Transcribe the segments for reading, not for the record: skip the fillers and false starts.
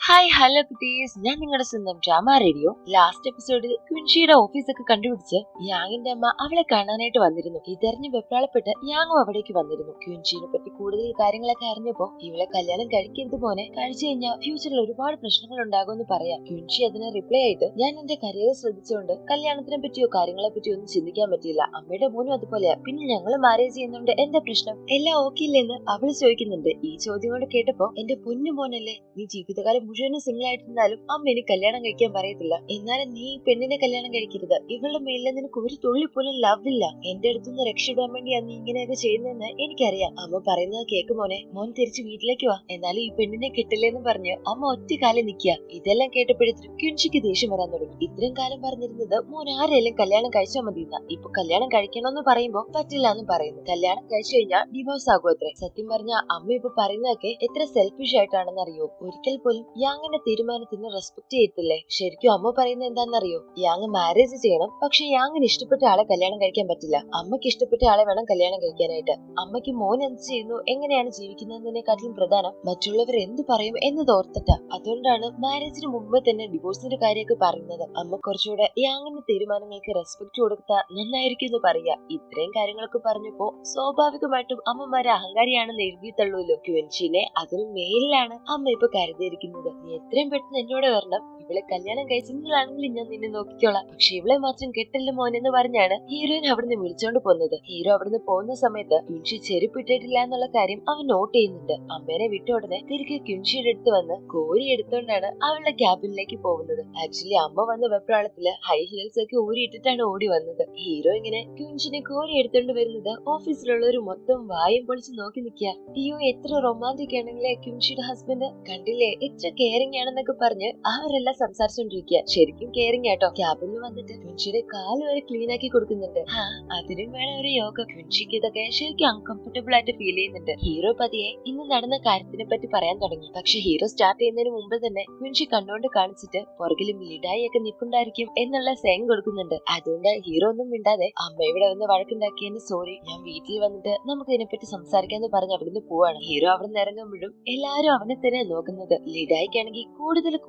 Hi hello കുട്ടീസ്, ഞാൻ നിങ്ങളുടെ സ്വന്തം ഡ്രാമ റേഡിയോ. ലാസ്റ്റ് എപ്പിസോഡിൽ ക്വിൻഷിയുടെ ഓഫീസൊക്കെ കണ്ടുപിടിച്ച് യാങ്ങിന്റെ അമ്മ അവളെ കാണാനായിട്ട് വന്നിരുന്നു. ഇതറിഞ്ഞ് വെപ്രാളപ്പെട്ട് യാങ്ങും അവിടേക്ക് വന്നിരുന്നു. ക്വിൻഷിനെ പറ്റി കൂടുതൽ കാര്യങ്ങളൊക്കെ അറിഞ്ഞപ്പോ ഇവളെ കല്യാണം കഴിക്കരുത് മോനെ, കഴിച്ചു കഴിഞ്ഞാൽ ഫ്യൂച്ചറിൽ ഒരുപാട് പ്രശ്നങ്ങൾ ഉണ്ടാകുമെന്ന് പറയാം. ക്വിൻഷി അതിന് റിപ്ലൈ ആയിട്ട്, ഞാൻ എന്റെ കരിയർ ശ്രദ്ധിച്ചുകൊണ്ട് കല്യാണത്തിനെ പറ്റിയോ കാര്യങ്ങളെ പറ്റിയോ ഒന്നും ചിന്തിക്കാൻ പറ്റില്ല. അമ്മയുടെ മോനും അതുപോലെയാ. പിന്നെ ഞങ്ങൾ മാരേജ് ചെയ്യുന്നുണ്ട്, എന്താ പ്രശ്നം? എല്ലാം ഓക്കെ ഇല്ലെന്ന് അവള് ചോദിക്കുന്നുണ്ട്. ഈ ചോദ്യം കൊണ്ട് കേട്ടപ്പോ, എന്റെ പൊന്നു മോനല്ലേ, നീ ജീവിതകാലം മുഴുവനും സിംഗിൾ ആയിട്ടിരുന്നാലും അമ്മ എനിക്ക് കല്യാണം കഴിക്കാൻ പറയത്തില്ല. എന്നാലും നീ ഈ പെണ്ണിനെ കല്യാണം കഴിക്കരുത്. ഇവളുടെ മേലിൽ നിനക്ക് ഒരു തുള്ളി പോലും ലവ് ഇല്ല. എന്റെ അടുത്തുനിന്ന് രക്ഷപ്പെടാൻ വേണ്ടിയാണ് നീ ഇങ്ങനെയൊക്കെ ചെയ്യുന്നതെന്ന് എനിക്കറിയാം. അമ്മ പറയുന്നത് കേക്ക് മോനെ, മോൻ തിരിച്ച് വീട്ടിലേക്ക് വാ. എന്നാലും ഈ പെണ്ണിനെ കിട്ടില്ലെന്ന് പറഞ്ഞ് അമ്മ ഒറ്റക്കാലം നിൽക്കുക. ഇതെല്ലാം കേട്ടപ്പോഴത്തേക്കും ക്വിൻഷിക്ക് ദേഷ്യം വരാൻ തുടങ്ങി. ഇത്രയും കാലം പറഞ്ഞിരുന്നത് മോൻ ആരെങ്കിലും കല്യാണം കഴിച്ചാൽ മതി. ഇപ്പൊ കല്യാണം കഴിക്കണമെന്ന് പറയുമ്പോ പറ്റില്ല എന്ന് പറയുന്നു. കല്യാണം കഴിച്ചു കഴിഞ്ഞാൽ ഡിവോഴ്സ് ആകും അത്രേ. സത്യം പറഞ്ഞ അമ്മ ഇപ്പൊ പറയുന്നതൊക്കെ എത്ര സെൽഫിഷ് ആയിട്ടാണെന്ന് അറിയോ? ഒരിക്കൽ പോലും യാങ്ങിന്റെ തീരുമാനത്തിന് റെസ്പെക്ട് ചെയ്യത്തില്ലേ? ശരിക്കും അമ്മ പറയുന്നത് എന്താണെന്നറിയോ? യാങ് മാരേജ് ചെയ്യണം, പക്ഷെ യാങ്ങിന് ഇഷ്ടപ്പെട്ട ആളെ കല്യാണം കഴിക്കാൻ പറ്റില്ല. അമ്മയ്ക്ക് ഇഷ്ടപ്പെട്ട ആളെ വേണം കല്യാണം കഴിക്കാനായിട്ട്. അമ്മയ്ക്ക് മോൻ എന്ത് ചെയ്യുന്നു, എങ്ങനെയാണ് ജീവിക്കുന്നതിനെക്കാട്ടിലും പ്രധാനം മറ്റുള്ളവർ എന്ത് പറയും എന്നത് ഓർത്തിട്ടാ. അതുകൊണ്ടാണ് മാരേജിന് മുമ്പ് തന്നെ ഡിവോഴ്സിന്റെ കാര്യമൊക്കെ പറയുന്നത്. അമ്മ കുറച്ചുകൂടെ യാങ്ങിന്റെ തീരുമാനങ്ങൾക്ക് റെസ്പെക്ട് കൊടുത്താൽ നന്നായിരിക്കും എന്ന് പറയാ. ഇത്രയും കാര്യങ്ങളൊക്കെ പറഞ്ഞപ്പോ സ്വാഭാവികമായിട്ടും അമ്മമാരെ അഹങ്കാരിയാണെന്ന് എഴുതിയിട്ടുള്ളൂല്ലോ. ക്വിൻഷിനെ അതിന് മേലിലാണ് അമ്മ ഇപ്പൊ കരുതിയിരിക്കുന്നത്. നീ എത്രയും പെട്ടെന്ന് എന്നോട് വരണം. ഇവളെ കല്യാണം കഴിച്ചെങ്കിലാണെങ്കിൽ ഞാൻ നിന്നെ നോക്കിക്കോളാം, പക്ഷെ ഇവളെ മാത്രം കെട്ടല്ല മോനെന്ന് പറഞ്ഞാണ് ഹീറോയിൻ അവിടുന്ന് വിളിച്ചോണ്ട് പോകുന്നത്. ഹീറോ അവിടുന്ന് പോകുന്ന സമയത്ത് ക്വിൻഷി ചെരുപ്പിട്ടിട്ടില്ല എന്നുള്ള കാര്യം അവൻ നോട്ട് ചെയ്യുന്നുണ്ട്. അമ്മേനെ വിട്ട ഉടനെ തിരികെ ക്വിൻഷിയുടെ അടുത്ത് വന്ന് കോരി എടുത്തോണ്ടാണ് അവളുടെ ക്യാബിനിലേക്ക് പോകുന്നത്. ആക്ച്വലി അമ്മ വന്ന വെപ്രാളത്തില് ഹൈ ഹീൽസ് ഒക്കെ ഊരിയിട്ടിട്ടാണ് ഓടി വന്നത്. ഹീറോ ഇങ്ങനെ ക്വിൻഷിനെ കോരി എടുത്തോണ്ട് വരുന്നത് ഓഫീസിലുള്ളവര് മൊത്തം വായും പൊളിച്ച് നോക്കി നിൽക്കുക. അയ്യോ, എത്ര റൊമാൻറ്റിക് ആണെങ്കിലേ ക്വിൻഷിയുടെ ഹസ്ബൻഡ്, കണ്ടില്ലേ എത്ര കെയറിംഗ് ആണെന്നൊക്കെ പറഞ്ഞ് അവരെല്ലാം സംസാരിച്ചോണ്ടിരിക്കുക. ശരിക്കും കെയറിംഗ് ആട്ടോ. ക്യാബിനിൽ വന്നിട്ട് ക്വിൻഷിയുടെ കാല് വരെ ക്ലീൻ ആക്കി കൊടുക്കുന്നുണ്ട്. അതിനും വേണം ഒരു യോഗ. ക്വിൻഷിക്ക് ഇതൊക്കെ ശരിക്കും അൺകംഫർട്ടബിൾ ആയിട്ട് ഫീൽ ചെയ്യുന്നുണ്ട്. ഹീറോ പതിയെ ഇന്ന് നടന്ന കാര്യത്തിനെ പറ്റി പറയാൻ തുടങ്ങി. പക്ഷെ ഹീറോ സ്റ്റാർട്ട് ചെയ്യുന്നതിന് മുമ്പ് തന്നെ ക്വിൻഷി കണ്ണുകൊണ്ട് കാണിച്ചിട്ട് പുറകിലും ലിഡായി ഒക്കെ നിപ്പുണ്ടായിരിക്കും എന്നുള്ള സൈൻ കൊടുക്കുന്നുണ്ട്. അതുകൊണ്ട് ഹീറോ ഒന്നും മിണ്ടാതെ, അമ്മ ഇവിടെ വന്ന് വഴക്കുണ്ടാക്കിയതിന് സോറി, ഞാൻ വീട്ടിൽ വന്നിട്ട് നമുക്ക് ഇതിനെപ്പറ്റി സംസാരിക്കാന്ന് പറഞ്ഞ് അവിടുന്ന് പോവാണ്. ഹീറോ അവിടുന്ന് ഇറങ്ങുമ്പോഴും എല്ലാരും അവനെ തന്നെ നോക്കുന്നത്. ലിഡായിക്കാണെങ്കിൽ കൂടുതൽ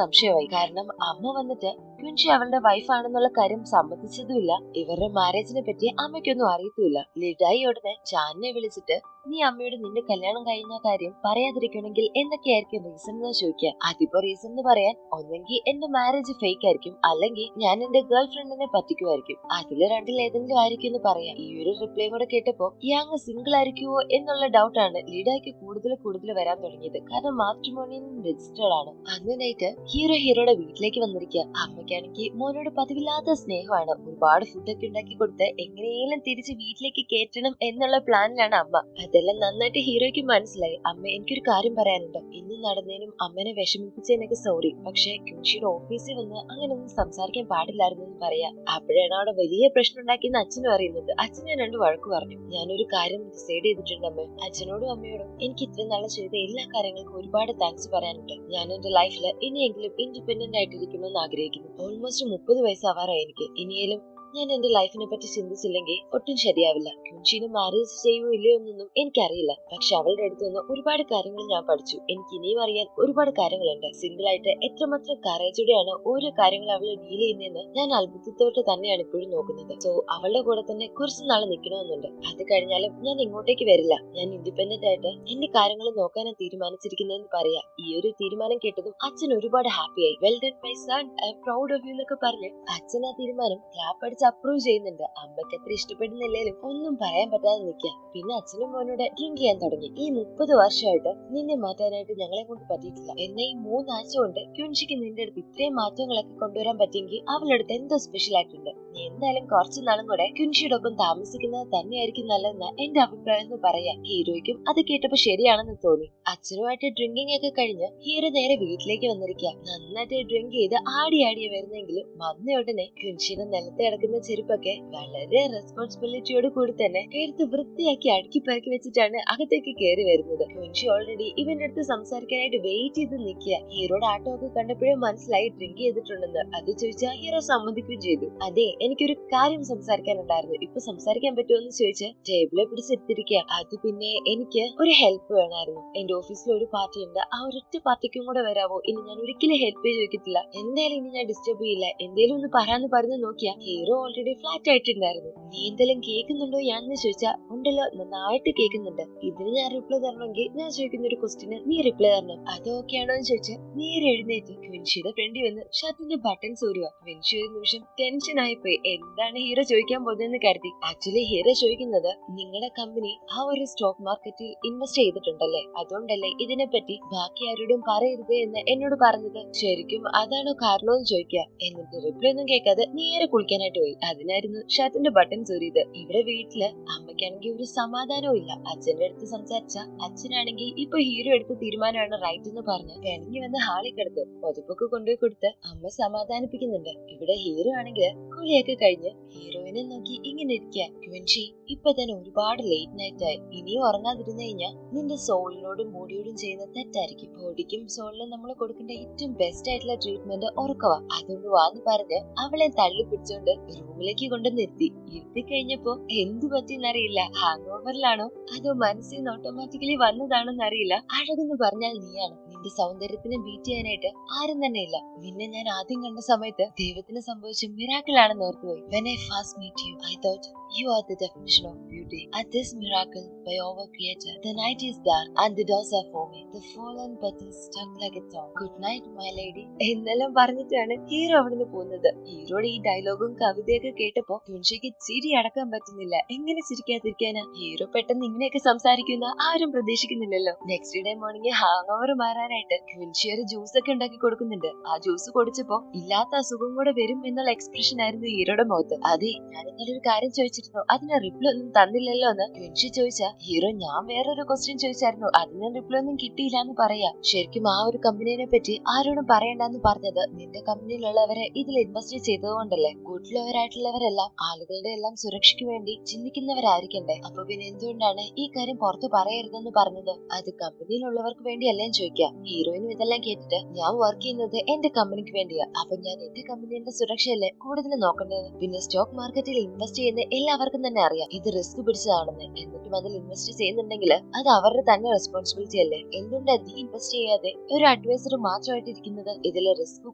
സംശയമായി. കാരണം അമ്മ വന്നിട്ട് ക്വിൻഷി അവളുടെ വൈഫാണെന്നുള്ള കാര്യം സമ്മതിച്ചതുമില്ല. ഇവരുടെ മാരേജിനെ പറ്റി അമ്മയ്ക്കൊന്നും അറിയത്തുമില്ല. ലിഡായി ഉടനെ ചാനിനെ വിളിച്ചിട്ട്, നീ അമ്മയോട് നിന്റെ കല്യാണം കഴിഞ്ഞ കാര്യം പറയാതിരിക്കണമെങ്കിൽ എന്തൊക്കെയായിരിക്കും റീസൺ എന്ന് ചോദിക്കുക. അതിപ്പോ റീസൺ എന്ന് പറയാൻ ഒന്നെങ്കിൽ എന്റെ മാരേജ് ഫേക്ക് ആയിരിക്കും, അല്ലെങ്കിൽ ഞാൻ എന്റെ ഗേൾ ഫ്രണ്ടിനെ പറ്റിക്കുമായിരിക്കും. അതില് രണ്ടിൽ ഏതെങ്കിലും ആയിരിക്കും എന്ന് പറയാം. ഈ ഒരു റിപ്ലൈ കൂടെ കേട്ടപ്പോ യാങ് സിംഗിൾ ആയിരിക്കുമോ എന്നുള്ള ഡൗട്ടാണ് ലിഡായിക്ക് കൂടുതൽ വരാൻ തുടങ്ങിയത്. കാരണം മാട്രിമോണിയിൽ രജിസ്റ്റേർഡ് ആണ്. അങ്ങനെയായിട്ട് ഹീറോയുടെ വീട്ടിലേക്ക് വന്നിരിക്കുക. അമ്മയ്ക്കാണെങ്കിൽ മോനോട് പതിവില്ലാത്ത സ്നേഹമാണ്. ഒരുപാട് ഫുഡൊക്കെ ഉണ്ടാക്കി കൊടുത്ത് എങ്ങനെയെങ്കിലും തിരിച്ച് വീട്ടിലേക്ക് കയറ്റണം എന്നുള്ള പ്ലാനിലാണ് അമ്മ. അതെല്ലാം നന്നായിട്ട് ഹീറോയ്ക്ക് മനസ്സിലായി. അമ്മ, എനിക്കൊരു കാര്യം പറയാനുണ്ട്. ഇന്ന് നടന്നതിനും അമ്മനെ വിഷമിപ്പിച്ചതിനൊക്കെ സോറി, പക്ഷെ ക്വിൻഷിയുടെ ഓഫീസിൽ വന്ന് അങ്ങനെ ഒന്നും സംസാരിക്കാൻ പാടില്ലായിരുന്നു എന്ന് പറയാ. അപ്പോഴാണ് അവിടെ വലിയ പ്രശ്നം ഉണ്ടാക്കിയെന്ന് അച്ഛനും അറിയുന്നത്. അച്ഛനെ രണ്ട് വഴക്ക് പറഞ്ഞു. ഞാനൊരു കാര്യം ഡിസൈഡ് ചെയ്തിട്ടുണ്ട് അമ്മ. അച്ഛനോടും അമ്മയോടും എനിക്ക് ഇത്രയും നാളെ ചെയ്ത എല്ലാ കാര്യങ്ങൾക്കും ഒരുപാട് താങ്ക്സ് പറയാനുണ്ട്. ഞാൻ എന്റെ ലൈഫിൽ ഇനിയെങ്കിലും ഇൻഡിപെൻഡന്റ് ആയിട്ടിരിക്കണമെന്ന് ആഗ്രഹിക്കുന്നു. ഓൾമോസ്റ്റ് 30 വയസ്സാവാറായി എനിക്ക്. ഇനിയും ഞാൻ എന്റെ ലൈഫിനെ പറ്റി ചിന്തിച്ചില്ലെങ്കിൽ ഒട്ടും ശരിയാവില്ല. ക്വിൻഷിനെ മാരേജ് ചെയ്യുമോ ഇല്ലയോ എന്നൊന്നും എനിക്കറിയില്ല, പക്ഷെ അവളുടെ അടുത്ത് നിന്ന് ഒരുപാട് കാര്യങ്ങൾ ഞാൻ പഠിച്ചു. എനിക്ക് ഇനിയും അറിയാൻ ഒരുപാട് കാര്യങ്ങളുണ്ട്. സിംഗിൾ ആയിട്ട് എത്രമാത്രം കറേജോടെയാണ് ഓരോ കാര്യങ്ങൾ അവളെ ഡീൽ ചെയ്യുന്നതെന്ന് ഞാൻ അത്ഭുതത്തോട്ട് തന്നെയാണ് ഇപ്പോഴും നോക്കുന്നത്. സോ അവളുടെ കൂടെ തന്നെ കുറച്ച് നാൾ നിൽക്കണമെന്നുണ്ട്. അത് കഴിഞ്ഞാലും ഞാൻ ഇങ്ങോട്ടേക്ക് വരില്ല. ഞാൻ ഇൻഡിപെൻഡന്റ് ആയിട്ട് എന്റെ കാര്യങ്ങൾ നോക്കാനാണ് തീരുമാനിച്ചിരിക്കുന്നതെന്ന് പറയാ. ഈ ഒരു തീരുമാനം കേട്ടതും അച്ഛൻ ഒരുപാട് ഹാപ്പിയായി. Well done my son, I am proud of you എന്നൊക്കെ പറഞ്ഞ് അച്ഛൻ ആ തീരുമാനം ക്ലാപ്പ് അടിച്ച് അപ്രൂവ് ചെയ്യുന്നുണ്ട്. അമ്മയ്ക്ക് അത്ര ഇഷ്ടപ്പെടുന്നില്ലേലും ഒന്നും പറയാൻ പറ്റാതെ നിൽക്കുക. പിന്നെ അച്ഛനും മോനോട് ഡ്രിങ്ക് ചെയ്യാൻ തുടങ്ങി. ഈ 30 വർഷമായിട്ട് നിന്നെ മാറ്റാനായിട്ട് ഞങ്ങളെ കൊണ്ട് പറ്റിയിട്ടില്ല. എന്നാൽ ഈ 3 ആഴ്ച കൊണ്ട് ക്വിൻഷിക്ക് നിന്റെ അടുത്ത് ഇത്രയും മാറ്റങ്ങളൊക്കെ കൊണ്ടുവരാൻ പറ്റിയെങ്കിൽ അവളുടെ അടുത്ത് എന്തോ സ്പെഷ്യൽ ആയിട്ടുണ്ട്. നീ എന്തായാലും കുറച്ചു നാളും കൂടെ ക്വിൻഷിയുടെ ഒപ്പം താമസിക്കുന്നത് തന്നെയായിരിക്കും നല്ലതെന്ന് എന്റെ അഭിപ്രായം എന്ന് പറയാം. ഹീറോയ്ക്കും അത് കേട്ടപ്പോ ശരിയാണെന്ന് തോന്നി. അച്ഛനുമായിട്ട് ഡ്രിങ്കിങ് ഒക്കെ കഴിഞ്ഞ് ഹീറോ നേരെ വീട്ടിലേക്ക് വന്നിരിക്കുക. നന്നായിട്ട് ഡ്രിങ്ക് ചെയ്ത് ആടി വരുന്നെങ്കിലും വന്ന ഉടനെ ക്വിൻഷിനെ നിലത്ത് കിടക്കുന്ന ഇട്ടിരിക്കുന്ന ചെരുപ്പൊക്കെ വളരെ റെസ്പോൺസിബിലിറ്റിയോട് കൂടി തന്നെ എടുത്ത് വൃത്തിയാക്കി അടുക്കി പെറുക്കി വെച്ചിട്ടാണ് അകത്തേക്ക് കയറി വരുന്നത്. ക്വിൻഷി ഓൾറെഡി ഇവന്റെ അടുത്ത് സംസാരിക്കാനായിട്ട് വെയിറ്റ് ചെയ്ത് നിൽക്കുക. ഹീറോയുടെ ആട്ടോ ഒക്കെ കണ്ടപ്പോഴേ മനസ്സിലായി ഡ്രിങ്ക് ചെയ്തിട്ടുണ്ടെന്ന്. അത് ചോദിച്ചാൽ ഹീറോ സമ്മതിക്കുകയും ചെയ്തു. അതെ, എനിക്കൊരു കാര്യം സംസാരിക്കാനുണ്ടായിരുന്നു, ഇപ്പൊ സംസാരിക്കാൻ പറ്റുമോ എന്ന് ചോദിച്ച് ടേബിളെ പിടിച്ചെടുത്തിരിക്കുക. അത് പിന്നെ എനിക്ക് ഒരു ഹെൽപ്പ് വേണമായിരുന്നു. എന്റെ ഓഫീസിൽ ഒരു പാർട്ടി ഉണ്ട്, ആ ഒരൊറ്റ പാർട്ടിക്കും കൂടെ വരാവോ? ഇനി ഞാൻ ഒരിക്കലും ഹെൽപ്പ് ചോദിക്കത്തില്ല, എന്തായാലും ഇനി ഞാൻ ഡിസ്റ്റർബ് ചെയ്യില്ല, എന്തേലും ഒന്ന് പറയാന്ന് പറഞ്ഞു നോക്കിയാ ഹീറോ ഓൾറെഡി ഫ്ലാറ്റ് ആയിട്ടുണ്ടായിരുന്നു. നീ എന്തെങ്കിലും കേൾക്കുന്നുണ്ടോ ഞാനെന്ന് ചോദിച്ചാ ഉണ്ടല്ലോ, നന്നായിട്ട് കേൾക്കുന്നുണ്ട്. ഇതിന് ഞാൻ റിപ്ലൈ തരണമെങ്കിൽ ഞാൻ ചോദിക്കുന്ന ഒരു ക്വസ്റ്റിന് നീ റിപ്ലൈ തരണം, അത് ഓക്കെ ആണോ എന്ന് ചോദിച്ചാൽ നേരെ എഴുന്നേറ്റ് ക്വിൻഷിയുടെ ഫ്രണ്ടിൽ വന്ന് ഷർട്ടിന്റെ ബട്ടൺസ് ഊരുക. ക്വിൻഷി ഒരു നിമിഷം ടെൻഷൻ ആയിപ്പോയി. എന്താണ് ഹീറോ ചോദിക്കാൻ പോകുന്നതെന്ന് കരുതി. ആക്ച്വലി ഹീറോ ചോദിക്കുന്നത്, നിങ്ങളുടെ കമ്പനി ആ ഒരു സ്റ്റോക്ക് മാർക്കറ്റിൽ ഇൻവെസ്റ്റ് ചെയ്തിട്ടുണ്ടല്ലേ, അതുകൊണ്ടല്ലേ ഇതിനെപ്പറ്റി ബാക്കി ആരോടും പറയരുത് എന്ന് എന്നോട് പറഞ്ഞത്? ശരിക്കും അതാണോ കാരണമെന്ന് ചോദിക്കുക. എന്നിട്ട് റിപ്ലൈ ഒന്നും കേൾക്കാതെ നേരെ കുളിക്കാനായിട്ട് പോയി. അതിനായിരുന്നു ഷർട്ടിന്റെ ബട്ടൺസ് ഊരിയത്. ഇവിടെ വീട്ടില് അമ്മയ്ക്കാണെങ്കിൽ ഒരു സമാധാനവും ഇല്ല. അച്ഛന്റെ അടുത്ത് സംസാരിച്ച അച്ഛനാണെങ്കിൽ ഇപ്പൊ ഹീറോ എടുത്ത തീരുമാനമാണ് റൈറ്റ് എന്ന് പറഞ്ഞ് പെണങ്ങി വന്ന് ഹാളിൽ കിടത്ത് പൊതുപ്പൊക്കെ കൊണ്ടുപോയി കൊടുത്ത് അമ്മ സമാധാനിപ്പിക്കുന്നുണ്ട്. ഇവിടെ ഹീറോ ആണെങ്കിൽ കുളിയൊക്കെ കഴിഞ്ഞ് ഹീറോയിനെ നോക്കി ഇങ്ങനെ ഇരിക്കുക. ക്വിൻഷി, ഇപ്പൊ തന്നെ ഒരുപാട് ലേറ്റ് നൈറ്റ് ആയി, ഇനിയും ഉറങ്ങാതിരുന്നു കഴിഞ്ഞാൽ നിന്റെ സോളിനോടും ബോഡിയോടും ചെയ്യുന്ന തെറ്റായിരിക്കും. ബോഡിക്കും സോളിനും നമ്മൾ കൊടുക്കേണ്ട ഏറ്റവും ബെസ്റ്റ് ആയിട്ടുള്ള ട്രീറ്റ്മെന്റ് ഉറക്കവാ, അതുകൊണ്ട് വാന്ന് പറഞ്ഞ് അവളെ തള്ളി പിടിച്ചോണ്ട് റൂമിലേക്ക് കൊണ്ടുവന്നിരുത്തി. ഇരുത്തി കഴിഞ്ഞപ്പോ എന്തു പറ്റിയെന്നറിയില്ല, ഹാങ് ഓവറിലാണോ അതോ മനസ്സിൽ നിന്ന് ഓട്ടോമാറ്റിക്കലി വന്നതാണോന്ന് അറിയില്ല. അഴകെന്ന് പറഞ്ഞാൽ നീയാണ്, നിന്റെ സൗന്ദര്യത്തിനെ ബീറ്റ് ചെയ്യാനായിട്ട് ആരും തന്നെ ഇല്ല. നിന്നെ ഞാൻ ആദ്യം കണ്ട സമയത്ത് ദൈവത്തിന് സംഭവിച്ച മിറാക്കിൾ ആണെന്ന് ഓർത്തുപോയി. When I first met you, I thought you are the definition of beauty. At this miracle by our Creator, the night is dark and the doors are foaming. The fallen petals stuck like a thorn. Good night, my lady. എന്നെല്ലാം പറഞ്ഞിട്ടാണ് hero അവിടുന്ന് പോകുന്നത്. ഹീറോയുടെ ഈ ഡയലോഗും കവിതയൊക്കെ കേട്ടപ്പോ ക്വിൻഷിക്ക് ചിരി അടക്കാൻ പറ്റുന്നില്ല. എങ്ങനെ ചിരിക്കാതിരിക്കാനാ? ഹീറോ പെട്ടെന്ന് ഇങ്ങനെയൊക്കെ സംസാരിക്കുന്ന ആരും പ്രതീക്ഷിക്കുന്നില്ലല്ലോ. Next day morning hang over മാറാനായിട്ട് ക്വിൻഷി ഒരു ജ്യൂസ് ഒക്കെ ഉണ്ടാക്കി കൊടുക്കുന്നുണ്ട്. ആ ജ്യൂസ് കുടിച്ചപ്പോ ഇല്ലാത്ത അസുഖം കൂടെ വരും എന്നുള്ള എക്സ്പ്രഷൻ ആയിരുന്നു ഹീറോയുടെ മുഖത്ത്. അതെ, ഞാൻ ഇന്നലെ ഒരു കാര്യം ചോദിച്ചിരുന്നു, അതിന് റിപ്ലൈ ഒന്നും തന്നില്ലല്ലോ എന്ന് ക്വിൻഷി ചോദിച്ചാ ഹീറോ, ഞാൻ വേറൊരു ക്വസ്റ്റ്യൻ ചോദിച്ചായിരുന്നു, അതിന് റിപ്ലൈ ഒന്നും കിട്ടിയില്ല എന്ന് പറയാ. ശരിക്കും ആ ഒരു കമ്പനിയെ പറ്റി ആരോടും പറയണ്ടെന്ന് പറഞ്ഞത് നിന്റെ കമ്പനിയിലുള്ളവരെ ഇതിൽ ഇൻവെസ്റ്റ് ചെയ്തതുകൊണ്ടല്ലേ? ഗുഡ്ലോവരായിട്ടുള്ളവരെല്ലാം ആളുകളുടെ എല്ലാം സുരക്ഷയ്ക്ക് വേണ്ടി ചിന്തിക്കുന്നവരായിരിക്കണ്ടേ? അപ്പൊ പിന്നെ എന്തുകൊണ്ടാണ് ഈ കാര്യം പുറത്തു പറയരുതെന്ന് പറഞ്ഞത്? അത് കമ്പനിയിലുള്ളവർക്ക് വേണ്ടിയല്ലേ ചോദിക്കാം. ഹീറോയിനും ഇതെല്ലാം കേട്ടിട്ട്, ഞാൻ വർക്ക് ചെയ്യുന്നത് എന്റെ കമ്പനിക്ക് വേണ്ടിയാ, അപ്പൊ ഞാൻ എന്റെ കമ്പനിയുടെ സുരക്ഷയല്ലേ കൂടുതൽ നോക്കേണ്ടത്? പിന്നെ സ്റ്റോക്ക് മാർക്കറ്റിൽ ഇൻവെസ്റ്റ് ചെയ്യുന്ന എല്ലാവർക്കും തന്നെ അറിയാം ഇത് റിസ്ക് പിടിച്ചതാണെന്ന്. എന്നിട്ടും അതിൽ ഇൻവെസ്റ്റ് ചെയ്യുന്നുണ്ടെങ്കിൽ അത് അവരുടെ തന്നെ റെസ്പോൺസിബിലിറ്റി അല്ലേ? എന്തുകൊണ്ടാ നീ ഇൻവെസ്റ്റ് ചെയ്യാതെ ഒരു അഡ്വൈസർ മാത്രമായിട്ട് ഇരിക്കുന്നത്? ഇതിൽ റിസ്ക്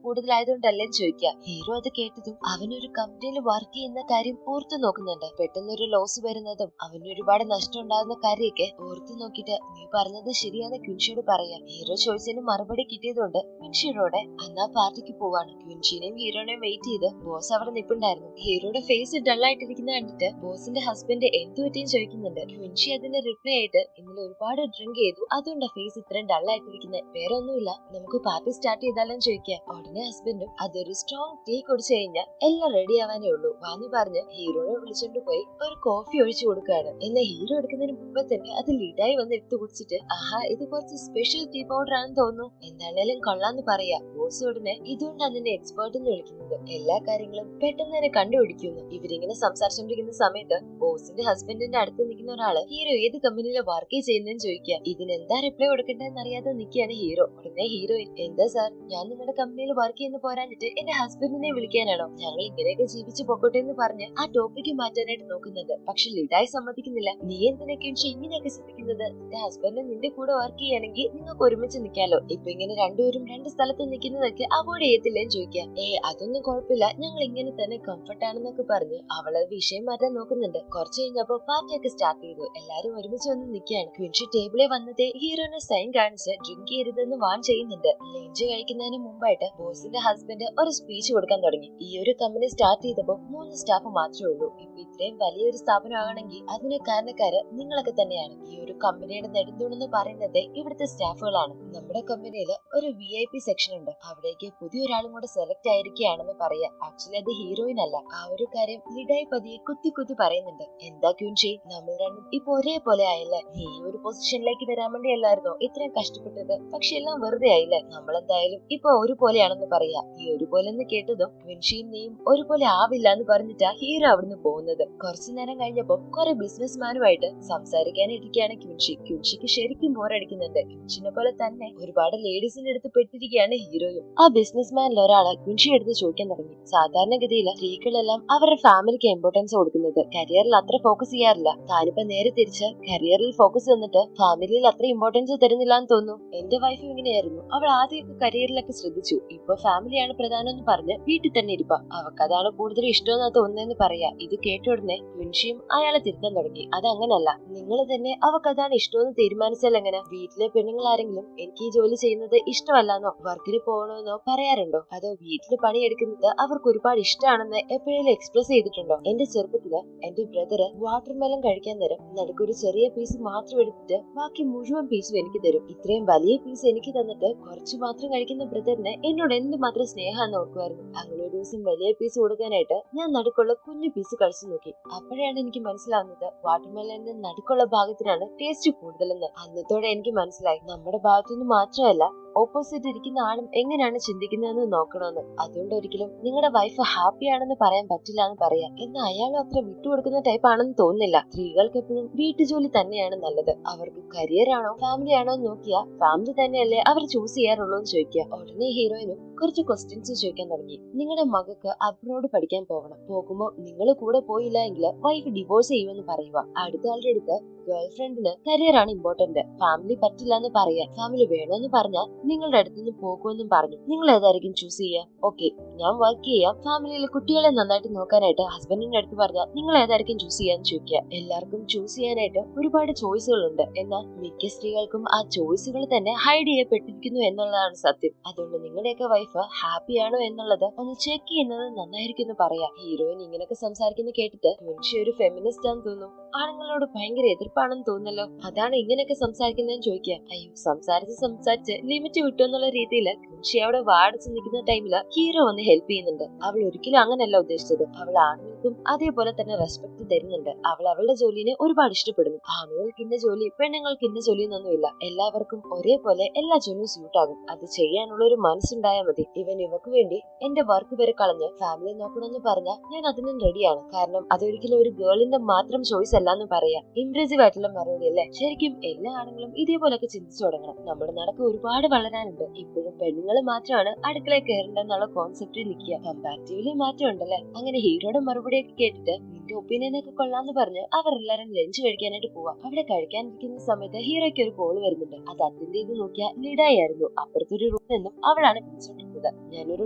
കൂടുതലായതുകൊണ്ടല്ലേ ചോദിക്കാം. ഹീറോ അത് കേട്ടതും അവനൊരു കമ്പനിയിൽ വർക്ക് ചെയ്യുന്ന കാര്യം ഓർത്തു നോക്കുന്നുണ്ട്. പെട്ടെന്നൊരു ലോസ് വരുന്നതും അവന് ഒരുപാട് നഷ്ടം ഉണ്ടാകുന്ന കാര്യമൊക്കെ ഓർത്തു നോക്കിയിട്ട് നീ പറഞ്ഞത് ശരിയാന്ന് ക്വിൻഷിയോട് പറയാം. ഹീറോ ചോദിച്ചതിന് മറുപടി കിട്ടിയതുകൊണ്ട് ക്വിൻഷിയോടെ അന്നാ പാർട്ടിക്ക് പോവാണ്. ക്വിൻഷിനെയും ഹീറോനെയും വെയിറ്റ് ചെയ്ത് ബോസ് അവിടെ നിൽപ്പുണ്ടായിരുന്നു. ഹീറോയുടെ ഫേസ് ഡൾ ആയിട്ടിരിക്കുന്ന കണ്ടിട്ട് ബോസിന്റെ ഹസ്ബൻഡ് എന്തു പറ്റിയെന്ന് ചോദിക്കുന്നുണ്ട്. ക്വിൻഷി അതിന് റിപ്ലൈ ആയിട്ട്, ഇന്നലെ ഒരുപാട് ഡ്രിങ്ക് ചെയ്തു, അതുകൊണ്ട് ഫേസ് ഇത്രയും ഡൾ ആയിട്ടിരിക്കുന്നത്, വേറെ ഒന്നുമില്ല, നമുക്ക് പാർട്ടി സ്റ്റാർട്ട് ചെയ്താലും ചോദിക്കാം. ഉടനെ ഹസ്ബൻഡും അതൊരു സ്ട്രോങ് ടീ കുടിച്ചു കഴിഞ്ഞാൽ എല്ലാം റെഡി ആവാനേ ഉള്ളൂ വാന്ന് പറഞ്ഞ് ഹീറോയെ വിളിച്ചോണ്ട് പോയി ഒരു കോഫി ഒഴിച്ചു കൊടുക്കുകയാണ്. എന്നാൽ ഹീറോ എടുക്കുന്നതിന് മുമ്പ് തന്നെ അത് ലിഡായി വന്ന് എടുത്തു കുടിച്ചിട്ട്, ആഹാ, ഇത് കുറച്ച് സ്പെഷ്യൽ ടീ പൗഡർ ആണെന്ന് തോന്നുന്നു, എന്താണേലും കൊള്ളാന്ന് പറയാ. ബോസ് ഉടനെ ഇതുകൊണ്ടാണ് നിന്നെ എക്സ്പേർട്ട് എന്ന് വിളിക്കുന്നത്, എല്ലാ കാര്യങ്ങളും പെട്ടെന്ന് തന്നെ കണ്ടുപിടിക്കുന്നു. ഇവരിങ്ങനെ സംസാരിച്ചോണ്ടിരിക്കുന്ന സമയത്ത് ബോസിന്റെ ഹസ്ബൻഡിന്റെ അടുത്ത് നിൽക്കുന്ന ഒരാള് ഹീറോ ഏത് കമ്പനിയിലെ വർക്ക് ചെയ്യുന്നതെന്ന് ചോദിക്കുക. ഇതിനെന്താ റിപ്ലൈ കൊടുക്കേണ്ടതെന്ന് അറിയാതെ നിൽക്കുകയാണ് ഹീറോ. ഉടനെ ഹീറോയിൻ, എന്താ സാർ, ഞാൻ നിങ്ങളുടെ കമ്പനിയിൽ വർക്ക് ചെയ്യുന്ന പോരാഞ്ഞിട്ട് എന്റെ ഹസ്ബൻഡിനെ വിളിക്കാനാണോ? ഞങ്ങൾ ഇങ്ങനെയൊക്കെ ജീവിച്ചു പൊക്കോട്ടെ എന്ന് പറഞ്ഞ് ആ ടോപ്പിക്ക് മാറ്റാനായിട്ട് നോക്കുന്നുണ്ട്. പക്ഷെ ലിഡായി സമ്മതിക്കുന്നില്ല. നീ എന്തിനൊക്കെ ഇങ്ങനെയൊക്കെ ചിന്തിക്കുന്നത്? നിന്റെ ഹസ്ബൻഡ് നിന്റെ കൂടെ വർക്ക് ചെയ്യുകയാണെങ്കിൽ നിങ്ങൾക്ക് ഒരുമിച്ച് നിൽക്കാലോ. ഇപ്പൊ ഇങ്ങനെ രണ്ടുപേരും രണ്ട് സ്ഥലത്ത് നിൽക്കുന്നതൊക്കെ അവോയ്ഡ് ചെയ്യത്തില്ലെന്ന് ചോദിക്കാം. അതൊന്നും കുഴപ്പമില്ല, ഞങ്ങൾ ഇങ്ങനെ തന്നെ കംഫർട്ട് ആണെന്നൊക്കെ പറഞ്ഞ് അവളെ വിഷയം മാറ്റാൻ നോക്കുന്നുണ്ട്. കുറച്ച് കഴിഞ്ഞപ്പോ പാർട്ടിയൊക്കെ സ്റ്റാർട്ട് ചെയ്തു. എല്ലാരും ഒരുമിച്ച് വന്ന് നിൽക്കുകയാണ്. ക്വിൻഷി ടേബിളിൽ വന്നതേ ഹീറോനെ സൈൻ കാണിച്ച് ഡ്രിങ്ക് ചെയ്യരുതെന്ന് വാൺ ചെയ്യുന്നുണ്ട്. ലഞ്ച് കഴിക്കുന്നതിന് മുമ്പായിട്ട് ബോസിന്റെ ഹസ്ബൻഡ് ഒരു സ്പീച്ച് കൊടുക്കാൻ തുടങ്ങി. ഈ ഒരു കമ്പനി സ്റ്റാർട്ട് ചെയ്തപ്പോ 3 സ്റ്റാഫ് മാത്രമേ ഉള്ളൂ. ഇപ്പൊ ഇത്രയും വലിയൊരു സ്ഥാപനം ആകണമെങ്കിൽ അതിന് കാരണക്കാര് നിങ്ങളൊക്കെ തന്നെയാണ്. ഈ ഒരു കമ്പനിയുടെ നെടുന്തൂണെന്ന് പറയുന്നത് ഇവിടുത്തെ സ്റ്റാഫുകളാണ്. നമ്മുടെ കമ്പനിയിൽ ഒരു VIP സെക്ഷൻ ഉണ്ട്, അവിടേക്ക് പുതിയൊരാളും കൂടെ സെലക്ട് ആയിരിക്കുകയാണെന്ന് പറയാം. ആക്ച്വലി അത് ഹീറോയിൻ അല്ല. ആ ഒരു കാര്യം ലിഡായി പതിയെ കുത്തി പറയുന്നുണ്ട്. എന്താ ക്യൂൻഷി, നമ്മൾ രണ്ടും ഇപ്പൊ ഒരേപോലെ ആയല്ലേ? നീ ഒരു പൊസിഷനിലേക്ക് വരാൻ വേണ്ടിയല്ലായിരുന്നോ ഇത്രയും കഷ്ടപ്പെട്ടത്? പക്ഷെ എല്ലാം വെറുതെ ആയില്ലേ? നമ്മളെന്തായാലും ഇപ്പൊ ഒരുപോലെയാണെന്ന് പറയാ. ഈ ഒരുപോലെ എന്ന് കേട്ടതും ക്യൂൻഷിയും നീയും ഒരുപോലെ ആവില്ല എന്ന് പറഞ്ഞിട്ടാ ഹീറോ അവിടുന്ന് പോകുന്നത്. കുറച്ചു നേരം കഴിഞ്ഞപ്പോ കുറെ ബിസിനസ്മാനുമായിട്ട് സംസാരിക്കാനിരിക്കുകയാണ് ക്യൂൻഷി. ക്യൂൻഷിക്ക് ശരിക്കും ബോറടിക്കുന്നുണ്ട്. ക്യൂൻഷിനെ പോലെ തന്നെ ഒരുപാട് ലേഡീസിന്റെ അടുത്ത് പെട്ടിരിക്കുകയാണ് ഹീറോയും. ആ ബിസിനസ്മാനിൽ ഒരാള് ക്യൂൻഷി എടുത്ത് ചോദിക്കാൻ തുടങ്ങി. സാധാരണഗതിയിൽ സ്ത്രീകളെല്ലാം അവരുടെ ഫാമിലിക്ക് ഇമ്പോർട്ടൻസ് കൊടുക്കുന്നത്, കരിയറിൽ അത്ര ഫോക്കസ് ചെയ്യാറില്ല. താനിപ്പോ നേരെ തിരിച്ച് കരിയറിൽ ഫോക്കസ് തന്നിട്ട് ഫാമിലിയിൽ അത്ര ഇമ്പോർട്ടൻസ് തരുന്നില്ല എന്ന് തോന്നുന്നു. എന്റെ വൈഫ് ഇങ്ങനെയായിരുന്നു. അവൾ ആദ്യമൊക്കെ കരിയറിലൊക്കെ ശ്രദ്ധിച്ചു. ഇപ്പൊ ഫാമിലിയാണ് പ്രധാനം എന്ന് പറഞ്ഞ് വീട്ടിൽ തന്നെ ഇരിപ്പ. അവക്കതാണ് കൂടുതൽ ഇഷ്ടമെന്നാ തോന്നുന്നതെന്ന് പറയാ. ഇത് കേട്ട ഉടനെ ക്വിൻഷിയും അയാളെ തിരുത്താൻ തുടങ്ങി. അതങ്ങനല്ല, നിങ്ങൾ തന്നെ അവക്കതാണ് ഇഷ്ടമെന്ന് തീരുമാനിച്ചാൽ എങ്ങനെ? വീട്ടിലെ പെണ്ണുങ്ങൾ ആരെങ്കിലും എനിക്ക് ഈ ജോലി ചെയ്യുന്നത് ഇഷ്ടമല്ലെന്നോ വർക്കിന് പോകണമെന്നോ പറയാറുണ്ടോ? അതോ വീട്ടില് പണിയെടുക്കുന്നത് അവർക്ക് ഒരുപാട് ഇഷ്ടമാണെന്ന് എപ്പോഴെങ്കിലും എക്സ്പ്രസ് ചെയ്തിട്ടുണ്ടോ? എന്റെ ചെറുപ്പത്തില് എന്റെ ബ്രദറ് വാട്ടർമെലൺ കഴിക്കാൻ തരും. നടുക്കൊരു ചെറിയ പീസ് മാത്രം എടുത്തിട്ട് ബാക്കി മുഴുവൻ പീസും എനിക്ക് തരും. ഇത്രയും വലിയ പീസ് എനിക്ക് തന്നിട്ട് കുറച്ചു മാത്രം കഴിക്കുന്ന ബ്രദറിന് എന്നോട് എന്തുമാത്രം സ്നേഹമെന്ന് ഓർക്കുമായിരുന്നു. അങ്ങനെ ഒരു ദിവസം വലിയ പീസ് കൊടുക്കാനായിട്ട് ഞാൻ നടുക്കുള്ള കുഞ്ഞു പീസ് കഴിച്ചു നോക്കി. അപ്പോഴാണ് എനിക്ക് മനസ്സിലാവുന്നത് വാട്ടർമെലന്റെ നടുക്കുള്ള ഭാഗത്തിനാണ് ടേസ്റ്റ് കൂടുതലെന്ന്. അന്നത്തോടെ എനിക്ക് മനസ്സിലായി നമ്മുടെ ഭാഗത്തുനിന്ന് മാത്രമല്ല ഓപ്പോസിറ്റ് ഇരിക്കുന്ന ആളും എങ്ങനെയാണ് ചിന്തിക്കുന്നതെന്ന് നോക്കണമെന്ന്. അതുകൊണ്ട് ഒരിക്കലും നിങ്ങളുടെ വൈഫ് ഹാപ്പി ആണെന്ന് പറയാൻ പറ്റില്ല എന്ന് പറയാം. എന്നാൽ അയാളും അത്ര വിട്ടുകൊടുക്കുന്ന ടൈപ്പ് ആണെന്ന് തോന്നുന്നില്ല. സ്ത്രീകൾക്ക് എപ്പോഴും വീട്ടുജോലി തന്നെയാണ് നല്ലത്. അവർക്ക് കരിയർ ആണോ ഫാമിലി ആണോ എന്ന് നോക്കിയാ ഫാമിലി തന്നെയല്ലേ അവർ ചൂസ് ചെയ്യാറുള്ളൂ എന്ന് ചോദിക്കുക. ഉടനെ ഹീറോയിനും കുറച്ച് ക്വസ്റ്റ്യൻസ് ചോദിക്കാൻ തുടങ്ങി. നിങ്ങളുടെ മകൾക്ക് അബ്രോഡ് പഠിക്കാൻ പോകണം. പോകുമ്പോ നിങ്ങൾ കൂടെ പോയില്ല എങ്കിൽ വൈഫ് ഡിവോഴ്സ് ചെയ്യുമെന്ന് പറയുക. അടുത്ത ആളുടെ അടുത്ത് ഗേൾ ഫ്രണ്ടിന് കരിയർ ആണ് ഇമ്പോർട്ടന്റ്, ഫാമിലി പറ്റില്ല എന്ന് പറയാൻ. ഫാമിലി വേണമെന്ന് പറഞ്ഞാൽ നിങ്ങളുടെ അടുത്തുനിന്ന് പോകുമെന്നും പറഞ്ഞു. നിങ്ങൾ ഏതായിരിക്കും ചൂസ് ചെയ്യുക? ഓക്കെ, ഞാൻ വർക്ക് ചെയ്യാം. ഫാമിലിയിലെ കുട്ടികളെ നന്നായിട്ട് നോക്കാനായിട്ട് ഹസ്ബൻഡിന്റെ അടുത്ത് പറഞ്ഞാൽ നിങ്ങൾ ഏതായിരിക്കും ചൂസ് ചെയ്യാന്ന് ചോദിക്കുക. എല്ലാവർക്കും ചൂസ് ചെയ്യാനായിട്ട് ഒരുപാട് ചോയ്സുകൾ ഉണ്ട്. എന്നാൽ മിക്ക സ്ത്രീകൾക്കും ആ ചോയ്സുകൾ തന്നെ ഹൈഡ് ചെയ്യപ്പെട്ടിരിക്കുന്നു എന്നുള്ളതാണ് സത്യം. അതുകൊണ്ട് നിങ്ങളുടെയൊക്കെ വൈഫ് ഹാപ്പി ആണോ എന്നുള്ളത് ഒന്ന് ചെക്ക് ചെയ്യുന്നത് നന്നായിരിക്കും എന്ന് പറയാം. ഹീറോയിൻ ഇങ്ങനെയൊക്കെ സംസാരിക്കുന്ന കേട്ടിട്ട് ക്വിൻഷി ഒരു ഫെമിനിസ്റ്റ് ആണെന്ന് തോന്നുന്നു. ആണുങ്ങളോട് ഭയങ്കര എതിർപ്പാണെന്ന് തോന്നുന്നല്ലോ. അതാണ് ഇങ്ങനെയൊക്കെ സംസാരിക്കുന്നതെന്ന് ചോദിക്കുക. അയ്യോ, സംസാരിച്ച് ലിമിറ്റ് വിട്ടു എന്നുള്ള രീതിയിൽ ക്വിൻഷി അവിടെ വാടിച്ച് നിൽക്കുന്ന ടൈമില് ഹീറോ വന്ന് ഹെൽപ്പ് ചെയ്യുന്നുണ്ട്. അവൾ ഒരിക്കലും അങ്ങനല്ല ഉദ്ദേശിച്ചത്. അവൾ ആണുങ്ങൾക്കും അതേപോലെ തന്നെ റെസ്പെക്ട് തരുന്നുണ്ട്. അവൾ അവളുടെ ജോലിനെ ഒരുപാട് ഇഷ്ടപ്പെടുന്നു. ആണുങ്ങൾക്ക് ഇന്ന ജോലി, പെണ്ണുങ്ങൾക്ക് ഇന്ന ജോലി എന്നൊന്നുമില്ല. എല്ലാവർക്കും ഒരേപോലെ എല്ലാ ജോലിയും സ്യൂട്ട് ആകും. അത് ചെയ്യാനുള്ള ഒരു മനസ്സുണ്ടായാൽ മതി. ഇവക്ക് വേണ്ടി എന്റെ വർക്ക് വരെ കളഞ്ഞ് ഫാമിലി നോക്കണമെന്ന് പറഞ്ഞാൽ ഞാൻ അതിനും റെഡിയാണ്. കാരണം അതൊരിക്കലും ഒരു ഗേളിന്റെ മാത്രം ചോയ്സ് അല്ല എന്ന് പറയാം. ഇംപ്രസീവ് ആയിട്ടുള്ള മറുപടി അല്ലേ? ശരിക്കും എല്ലാ ആണുങ്ങളും ഇതേപോലൊക്കെ ചിന്തിച്ചു തുടങ്ങണം. നമ്മുടെ നടക്ക് ഒരുപാട് വളരാനുണ്ട്. ഇപ്പോഴും പെണ്ണുങ്ങൾ മാത്രമാണ് അടുക്കളയിൽ കയറേണ്ടെന്നുള്ള കോൺസെപ്റ്റിൽ നിൽക്കുക. കമ്പാരിറ്റീവ്ലി മാറ്റം ഉണ്ടല്ലേ? അങ്ങനെ ഹീറോയുടെ മറുപടിയൊക്കെ കേട്ടിട്ട് നിന്റെ ഒപ്പീനിയൻ ഒക്കെ കൊള്ളാന്ന് പറഞ്ഞ് അവരെല്ലാരും ലഞ്ച് കഴിക്കാനായിട്ട് പോവാ. അവിടെ കഴിക്കാനിരിക്കുന്ന സമയത്ത് ഹീറോയ്ക്ക് ഒരു കോള് വരുന്നുണ്ട്. അത് അറ്റൻഡ് ചെയ്ത് നോക്കിയാൽ ലിഡായി ആയിരുന്നു. അപ്പുറത്തൊരു റൂമിൽ നിന്നും അവളാണ് വിളിച്ചോണ്ടിരുന്നത്. ഞാനൊരു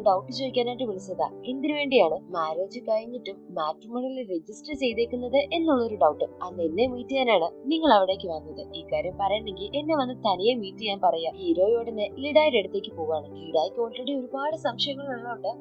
ഡൗട്ട് ചോദിക്കാനായിട്ട് വിളിച്ചതാ. എന്തിനു വേണ്ടിയാണ് മാരേജ് കഴിഞ്ഞിട്ടും മാട്രിമോണിയിൽ രജിസ്റ്റർ ചെയ്തേക്കുന്നത് എന്നുള്ളൊരു ഡൗട്ട്. അന്ന് എന്നെ മീറ്റ് ചെയ്യാനാണ് നിങ്ങൾ അവിടേക്ക് വന്നത്. ഈ കാര്യം പറയണമെങ്കിൽ എന്നെ വന്ന് തനിയെ മീറ്റ് ചെയ്യാൻ പറയാ. ഹീറോയോടനെ ലിഡായുടെ അടുത്തേക്ക് പോവാണ്. ലിഡായ്ക്ക് ഓൾറെഡി ഒരുപാട് സംശയങ്ങൾ ഉള്ളതുകൊണ്ട്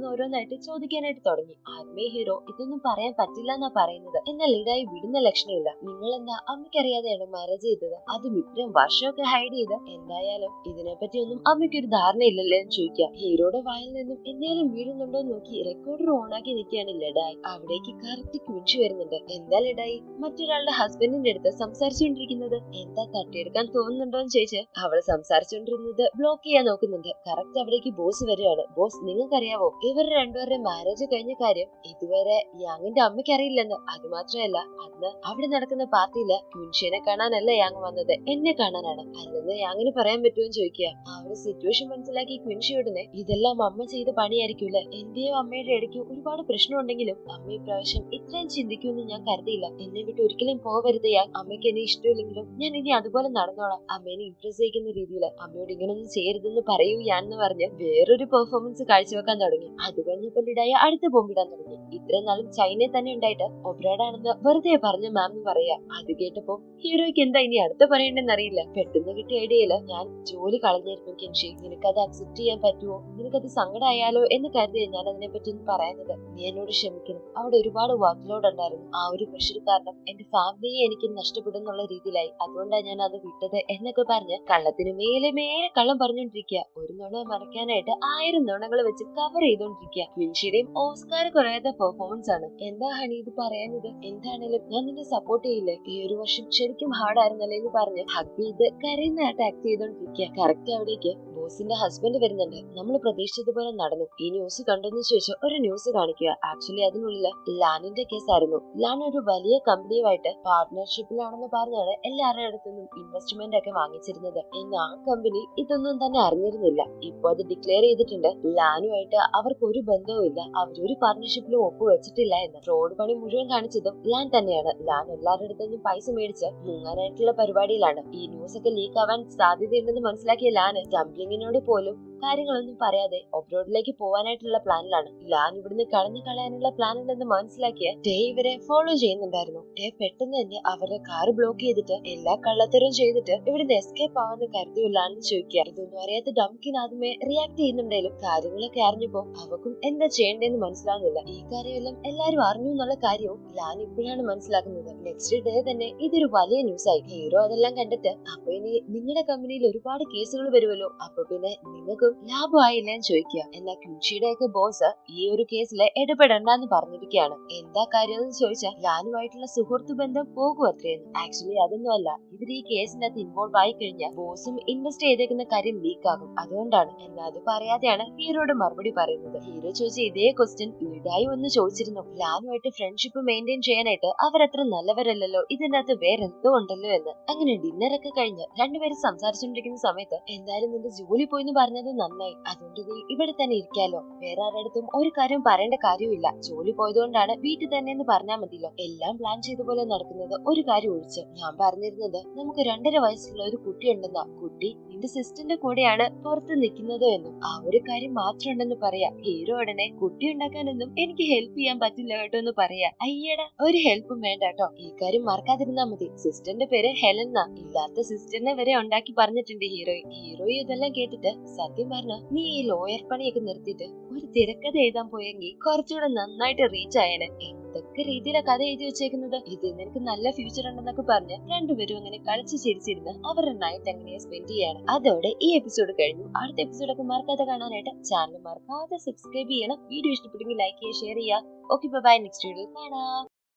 ഓരോന്നായിട്ട് ചോദിക്കാനായിട്ട് തുടങ്ങി. ആദ്യമേ ഹീറോ ഇതൊന്നും പറയാൻ പറ്റില്ല എന്നാ പറയുന്നത്. എന്നാൽ ലിഡായി വിടുന്ന ലക്ഷണമില്ല. നിങ്ങൾ എന്താ അമ്മയ്ക്കറിയാതെയാണോ മാരേജ് ചെയ്തത്? അതും ഇത്രയും വർഷമൊക്കെ ഹൈഡ് ചെയ്ത്? എന്തായാലും ഇതിനെപ്പറ്റി ഒന്നും അമ്മയ്ക്കൊരു ധാരണയില്ലല്ലോ എന്ന് ചോദിക്കുക. ഹീറോയുടെ വായിൽ നിന്നും എന്തെങ്കിലും വീഴുന്നുണ്ടോ എന്ന് നോക്കി റെക്കോർഡർ ഓണാക്കി നിൽക്കുകയാണ് ലിഡായി. അവിടേക്ക് കറക്റ്റ് ക്വിൻഷി വരുന്നുണ്ട്. എന്താ ലിഡായി മറ്റൊരാളുടെ ഹസ്ബൻഡിന്റെ അടുത്ത് സംസാരിച്ചുകൊണ്ടിരിക്കുന്നത്? എന്താ തട്ടിയെടുക്കാൻ തോന്നുന്നുണ്ടോ എന്ന് ചോദിച്ച് അവൾ സംസാരിച്ചുകൊണ്ടിരുന്നത് ബ്ലോക്ക് ചെയ്യാൻ നോക്കുന്നുണ്ട്. കറക്റ്റ് അവിടേക്ക് ബോസ് വരികയാണ്. ബോസ്, നിങ്ങൾക്കറിയാവോ ഇവർ രണ്ടുപേരുടെ മാരേജ് കഴിഞ്ഞ കാര്യം ഇതുവരെ യാങ്ങിന്റെ അമ്മയ്ക്ക് അറിയില്ലെന്ന്. അത് മാത്രമല്ല, അന്ന് അവിടെ നടക്കുന്ന പാർട്ടിയില് ക്വിൻഷിനെ കാണാനല്ല യാങ് വന്നത്, എന്നെ കാണാനാണ്. അല്ലെന്ന് യാങ്ങിന് പറയാൻ പറ്റുമെന്ന് ചോദിക്കുക. ആ ഒരു സിറ്റുവേഷൻ മനസ്സിലാക്കി ക്വിൻഷി ഉടനെ ഇതെല്ലാം അമ്മ ചെയ്ത പണിയായിരിക്കൂലെ? എന്റെയോ അമ്മയുടെ ഇടയ്ക്ക് ഒരുപാട് പ്രശ്നം ഉണ്ടെങ്കിലും അമ്മ ഇപ്രാവശ്യം ഇത്രയും ചിന്തിക്കുമെന്ന് ഞാൻ കരുതിയില്ല. എന്നെ വിട്ട് ഒരിക്കലും പോവരുത് യാങ്. അമ്മയ്ക്ക് എന്നെ ഇഷ്ടമില്ലെങ്കിലും ഞാൻ ഇനി അതുപോലെ നടന്നോളാം. അമ്മേനെ ഇംപ്രസ് ചെയ്യിക്കുന്ന രീതിയിൽ അമ്മയോട് ഇങ്ങനൊന്നും ചെയ്യരുതെന്ന് പറയൂ യാന്ന് പറഞ്ഞ് വേറൊരു പെർഫോമൻസ് കാഴ്ചവെക്കാൻ തുടങ്ങി. അത് കഴിഞ്ഞപ്പോൾ ലിഡായി അടുത്ത ബോംബിടാൻ തുടങ്ങി. ഇത്രയും നാളും ചൈനയിൽ തന്നെ ഉണ്ടായിട്ട് ഒബ്രാഡാണെന്ന് വെറുതെ പറഞ്ഞു മാം എന്ന് പറയാ. അത് കേട്ടപ്പോ ഹീറോയ്ക്ക് എന്താ ഇനി അടുത്ത പറയണ്ടെന്ന് അറിയില്ല. പെട്ടെന്ന് കിട്ടിയ ഐഡിയയില് ഞാൻ ജോലി കളഞ്ഞായിരുന്നു കെൻഷി. നിനക്കത് അക്സെപ്റ്റ് ചെയ്യാൻ പറ്റുമോ? നിനക്കത് സങ്കടമായാലോ എന്ന് കരുതി ഞാൻ അതിനെ പറ്റി ഒന്നും പറയുന്നത്. നീ എന്നോട് ക്ഷമിക്കണം. അവിടെ ഒരുപാട് വർക്ക് ലോഡ് ഉണ്ടായിരുന്നു. ആ ഒരു പ്രഷർ കാരണം എന്റെ ഫാമിലിയെ എനിക്ക് നഷ്ടപ്പെടുന്നുള്ള രീതിയിലായി. അതുകൊണ്ടാണ് ഞാൻ അത് വിട്ടത് എന്നൊക്കെ പറഞ്ഞ് കള്ളത്തിന് മേലെ കള്ളം പറഞ്ഞോണ്ടിരിക്കുക. ഒരു നുണ മറയ്ക്കാനായിട്ട് 1000 നുണകൾ വെച്ച് കവർ ചെയ്തോണ്ടിരിക്കുക. ക്വിൻഷിയുടെയും ഓസ്കാർ കുറയാത്ത പെർഫോമൻസ് ആണ്. എന്താ ഹണി ഇത് പറയാഞ്ഞത്? എന്താണേലും ഞാൻ നിന്നെ സപ്പോർട്ട് ചെയ്യില്ലേ? ഈ ഒരു വർഷം ശരിക്കും ഹാർഡ് ആയിരുന്നല്ലേ എന്ന് പറഞ്ഞ് ഹഗ് ചെയ്ത് കരയുന്നതായിട്ട് ആക്ട് ചെയ്തോണ്ടിരിക്കുക. കറക്റ്റ് അവിടേക്ക് ബോസിന്റെ ഹസ്ബൻഡ് വരുന്നുണ്ട്. നമ്മൾ പ്രതീക്ഷിച്ചതുപോലെ നടന്നു. ഈ ന്യൂസ് കണ്ടെന്ന് ചോദിച്ചാൽ ഒരു ന്യൂസ് കാണിക്കുക. ആക്ച്വലി അതിനുള്ളിൽ ലാനിന്റെ കേസായിരുന്നു. ലാൻ ഒരു വലിയ കമ്പനിയുമായിട്ട് പാർട്ട്ണർഷിപ്പിലാണെന്ന് പറഞ്ഞാണ് എല്ലാവരുടെ അടുത്തുനിന്നും ഇൻവെസ്റ്റ്മെന്റ് ഒക്കെ വാങ്ങിച്ചിരുന്നത്. എന്നാൽ ആ കമ്പനി ഇതൊന്നും തന്നെ അറിഞ്ഞിരുന്നില്ല. ഇപ്പൊ അത് ഡിക്ലെയർ ചെയ്തിട്ടുണ്ട്. ലാനുമായിട്ട് അവർക്ക് ഒരു ബന്ധവും ഇല്ല, അവരൊരു പാർട്ട്ണർഷിപ്പിലും ഒപ്പുവെച്ചിട്ടില്ല എന്ന്. ഫ്രോഡ് പണി മുഴുവൻ കാണിച്ചതും ലാൻ തന്നെയാണ്. ലാൻ എല്ലാവരുടെ അടുത്തുനിന്നും പൈസ മേടിച്ച് മുങ്ങാനായിട്ടുള്ള പരിപാടിയിലാണ്. ഈ ന്യൂസ് ഒക്കെ ലീക്ക് ആവാൻ സാധ്യതയുണ്ടെന്ന് മനസ്സിലാക്കിയ ലാന് ജംപ്ലിങ്ങിനോട് പോലും കാര്യങ്ങളൊന്നും പറയാതെ ഒബ്രോഡിലേക്ക് പോകാനായിട്ടുള്ള പ്ലാനിലാണ്. ലാൻ ഇവിടുന്ന് കടന്നു കളയാനുള്ള പ്ലാൻ ഉണ്ടെന്ന് മനസ്സിലാക്കിയ ടേ ഇവരെ ഫോളോ ചെയ്യുന്നുണ്ടായിരുന്നു. ടേ പെട്ടെന്ന് തന്നെ അവരുടെ കാർ ബ്ലോക്ക് ചെയ്തിട്ട് എല്ലാ കള്ളത്തരവും ചെയ്തിട്ട് ഇവിടുന്ന് എസ്കേപ്പ് ആവാന്ന് കരുതിയില്ലാന്ന് ചോദിക്കുക. ഇതൊന്നും അറിയാത്ത ഡംകിൻ ആദ്യമേ റിയാക്ട് ചെയ്യുന്നുണ്ടെങ്കിലും കാര്യങ്ങളൊക്കെ അറിഞ്ഞപ്പോ അവക്കും എന്താ ചെയ്യേണ്ടതെന്ന് മനസ്സിലാകുന്നില്ല. ഈ കാര്യമെല്ലാം എല്ലാരും അറിഞ്ഞു എന്നുള്ള കാര്യവും ലാൻ ഇപ്പോഴാണ് മനസ്സിലാക്കുന്നത്. നെക്സ്റ്റ് ഡേ തന്നെ ഇതൊരു വലിയ ന്യൂസ് ആയി. ഹീറോ അതെല്ലാം കണ്ടിട്ട് അപ്പൊ ഇനി നിങ്ങളുടെ കമ്പനിയിൽ ഒരുപാട് കേസുകൾ വരുമല്ലോ, അപ്പൊ പിന്നെ നിങ്ങൾക്ക് ലാഭമായില്ലെന്ന് ചോദിക്കുക. എന്നാൽ ക്വിൻഷിയുടെ ഒക്കെ ബോസ് ഈ ഒരു കേസിൽ ഇടപെടണ്ടെന്ന് പറഞ്ഞിരിക്കുകയാണ്. എന്താ കാര്യം എന്ന് ചോദിച്ചാൽ ലാനുമായിട്ടുള്ള സുഹൃത്തു ബന്ധം പോകും അത്രയെന്ന്. ആക്ച്വലി അതൊന്നും അല്ല, ഇവർ ഈ കേസിനകത്ത് ഇൻവോൾവ് ആയി കഴിഞ്ഞാൽ ബോസും ഇൻവെസ്റ്റ് ചെയ്തേക്കുന്ന കാര്യം ലീക്ക് ആകും, അതുകൊണ്ടാണ്. എന്നാൽ അത് പറയാതെയാണ് ഹീറോയുടെ മറുപടി പറയുന്നത്. ഹീറോ ചോദിച്ച ഇതേ ക്വസ്റ്റ്യൻ ഈടായി ഒന്ന് ചോദിച്ചിരുന്നു. ലാനുമായിട്ട് ഫ്രണ്ട്ഷിപ്പ് മെയിൻറ്റെയിൻ ചെയ്യാനായിട്ട് അവരത്ര നല്ലവരല്ലല്ലോ, ഇതിനകത്ത് വേറെ എന്തോ ഉണ്ടല്ലോ എന്ന്. അങ്ങനെ ഡിന്നറൊക്കെ കഴിഞ്ഞ് രണ്ടുപേരും സംസാരിച്ചുകൊണ്ടിരിക്കുന്ന സമയത്ത് എന്തായാലും നിന്റെ ജോലി പോയിന്ന് പറഞ്ഞത് നന്നായി, അതുകൊണ്ട് നീ ഇവിടെ തന്നെ ഇരിക്കാലോ, വേറെ ആരുടെടുത്തും ഒരു കാര്യം പറയേണ്ട കാര്യമില്ല. ജോലി പോയതുകൊണ്ടാണ് വീട്ടിൽ തന്നെ എന്ന് പറഞ്ഞാൽ മതിയല്ലോ. എല്ലാം പ്ലാൻ ചെയ്ത പോലെ നടക്കുന്നത് ഒരു കാര്യം ഒഴിച്ച്. ഞാൻ പറഞ്ഞിരുന്നത് നമുക്ക് 2.5 വയസ്സുള്ള ഒരു കുട്ടി ഉണ്ടെന്നാ. കുട്ടി നിന്റെ സിസ്റ്ററിന്റെ കൂടെയാണ് പുറത്ത് നിൽക്കുന്നത് എന്നും ആ ഒരു കാര്യം മാത്രം ഉണ്ടെന്ന് പറയാ. ഹീറോ ഉടനെ കുട്ടി ഉണ്ടാക്കാനൊന്നും എനിക്ക് ഹെൽപ്പ് ചെയ്യാൻ പറ്റില്ല കേട്ടോ എന്ന് പറയാ. അയ്യടാ, ഒരു ഹെൽപ്പും വേണ്ട കേട്ടോ, ഈ കാര്യം മറക്കാതിരുന്നാ മതി. സിസ്റ്ററിന്റെ പേര് ഹെലൻ എന്നാ. ഇല്ലാത്ത സിസ്റ്ററിനെ വരെ ഉണ്ടാക്കി പറഞ്ഞിട്ടുണ്ട് ഹീറോ ഇതെല്ലാം കേട്ടിട്ട് സത്യം പറഞ്ഞ നീ ഈ ലോയർ പണിയൊക്കെ നിർത്തിയിട്ട് ഒരു തിരക്കഥ എഴുതാൻ പോയെങ്കിൽ കുറച്ചുകൂടെ നന്നായിട്ട് റീച്ച് ആയേനെ. എന്തൊക്കെ രീതിയിലാണ് കഥ എഴുതി വെച്ചേക്കുന്നത്, ഇത് നിനക്ക് നല്ല ഫ്യൂച്ചർ ഉണ്ടെന്നൊക്കെ പറഞ്ഞ് രണ്ടുപേരും അങ്ങനെ കളിച്ച് ചിരിച്ചിരുന്ന് അവരുടെ നൈറ്റ് അങ്ങനെ സ്പെൻഡ് ചെയ്യാണ്. അതോടെ ഈ എപ്പിസോഡ് കഴിഞ്ഞു. അടുത്ത എപ്പിസോഡൊക്കെ മറക്കാതെ കാണാനായിട്ട് ചാനൽ മറക്കാതെ സബ്സ്ക്രൈബ് ചെയ്യണം. വീഡിയോ ഇഷ്ടപ്പെട്ടെങ്കിൽ ലൈക്ക് ചെയ്യുക, ഷെയർ ചെയ്യുക. Okay, by. നെക്സ്റ്റ് വീഡിയോയിൽ കാണാം.